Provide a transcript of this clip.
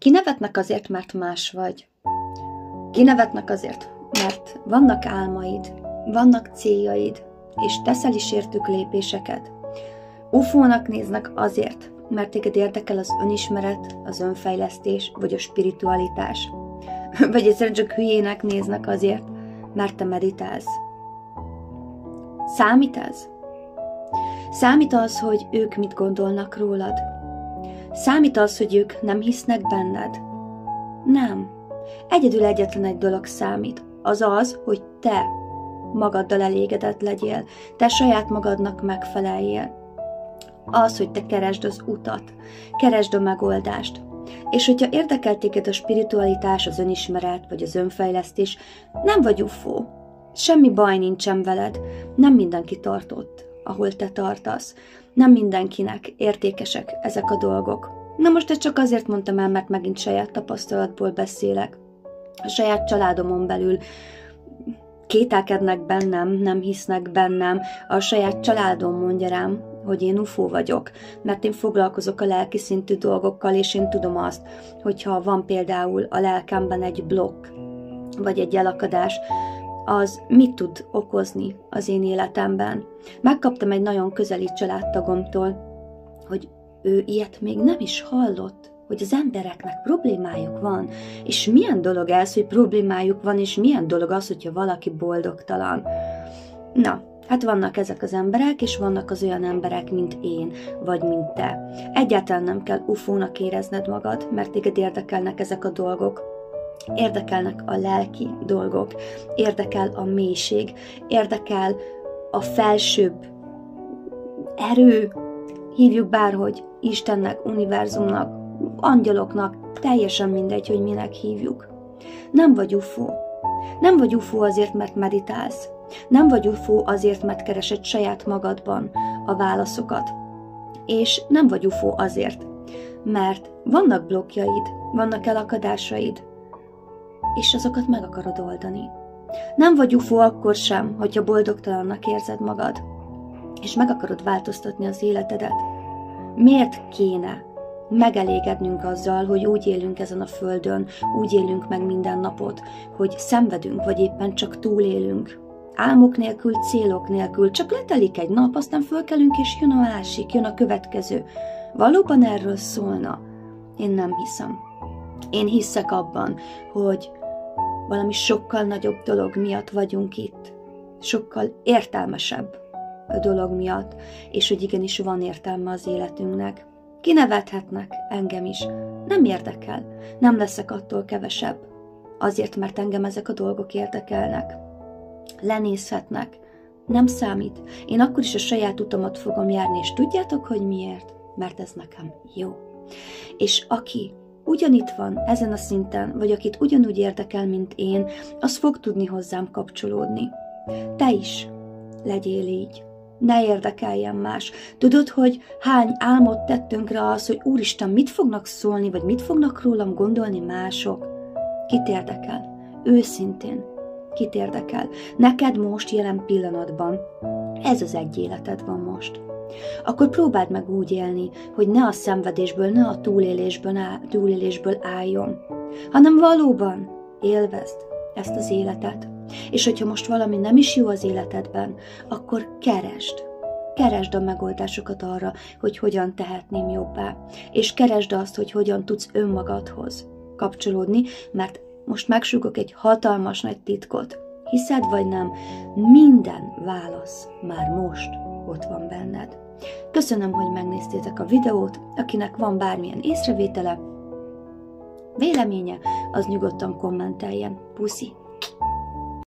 Kinevetnek azért, mert más vagy. Kinevetnek azért, mert vannak álmaid, vannak céljaid, és teszel is értük lépéseket. Ufónak néznek azért, mert téged érdekel az önismeret, az önfejlesztés, vagy a spiritualitás. Vagy egyszerűen csak hülyének néznek azért, mert te meditálsz. Számít ez? Számít az, hogy ők mit gondolnak rólad? Számít az, hogy ők nem hisznek benned? Nem. Egyedül egyetlen egy dolog számít. Az az, hogy te magaddal elégedett legyél. Te saját magadnak megfeleljél. Az, hogy te keresd az utat. Keresd a megoldást. És hogyha érdekel téged a spiritualitás, az önismeret, vagy az önfejlesztés, nem vagy ufó. Semmi baj nincsen veled. Nem mindenki tart ott, ahol te tartasz. Nem mindenkinek értékesek ezek a dolgok. Na most ezt csak azért mondtam el, mert megint saját tapasztalatból beszélek. A saját családomon belül kételkednek bennem, nem hisznek bennem. A saját családom mondja rám, hogy én ufó vagyok, mert én foglalkozok a lelki szintű dolgokkal, és én tudom azt, hogyha van például a lelkemben egy blokk, vagy egy elakadás, az mit tud okozni az én életemben. Megkaptam egy nagyon közeli családtagomtól, hogy ő ilyet még nem is hallott, hogy az embereknek problémájuk van, és milyen dolog ez, hogy problémájuk van, és milyen dolog az, hogyha valaki boldogtalan. Na, hát vannak ezek az emberek, és vannak az olyan emberek, mint én, vagy mint te. Egyáltalán nem kell ufónak érezned magad, mert téged érdekelnek ezek a dolgok. Érdekelnek a lelki dolgok, érdekel a mélység, érdekel a felsőbb erő, hívjuk bárhogy, Istennek, univerzumnak, angyaloknak, teljesen mindegy, hogy minek hívjuk. Nem vagy ufó. Nem vagy ufó azért, mert meditálsz. Nem vagy ufó azért, mert keresed saját magadban a válaszokat. És nem vagy ufó azért, mert vannak blokkjaid, vannak elakadásaid, és azokat meg akarod oldani. Nem vagy ufó akkor sem, hogyha boldogtalannak érzed magad, és meg akarod változtatni az életedet. Miért kéne megelégednünk azzal, hogy úgy élünk ezen a földön, úgy élünk meg minden napot, hogy szenvedünk, vagy éppen csak túlélünk. Álmok nélkül, célok nélkül, csak letelik egy nap, aztán fölkelünk, és jön a másik, jön a következő. Valóban erről szólna? Én nem hiszem. Én hiszek abban, hogy valami sokkal nagyobb dolog miatt vagyunk itt. Sokkal értelmesebb dolog miatt, és hogy igenis van értelme az életünknek. Kinevethetnek engem is. Nem érdekel. Nem leszek attól kevesebb. Azért, mert engem ezek a dolgok érdekelnek. Lenézhetnek. Nem számít. Én akkor is a saját utamat fogom járni, és tudjátok, hogy miért? Mert ez nekem jó. És aki ugyanitt van ezen a szinten, vagy akit ugyanúgy érdekel, mint én, az fog tudni hozzám kapcsolódni. Te is legyél így. Ne érdekeljen más. Tudod, hogy hány álmot tettünk rá az, hogy Úristen, mit fognak szólni, vagy mit fognak rólam gondolni mások? Kit érdekel? Őszintén. Kit érdekel? Neked most, jelen pillanatban ez az egy életed van most. Akkor próbáld meg úgy élni, hogy ne a szenvedésből, ne a túlélésből álljon, hanem valóban élvezd ezt az életet. És hogyha most valami nem is jó az életedben, akkor keresd a megoldásokat arra, hogy hogyan tehetném jobbá. És keresd azt, hogy hogyan tudsz önmagadhoz kapcsolódni, mert most megsúgok egy hatalmas nagy titkot. Hiszed vagy nem, minden válasz már most ott van benned. Köszönöm, hogy megnéztétek a videót, akinek van bármilyen észrevétele, véleménye, az nyugodtan kommenteljen. Puszi!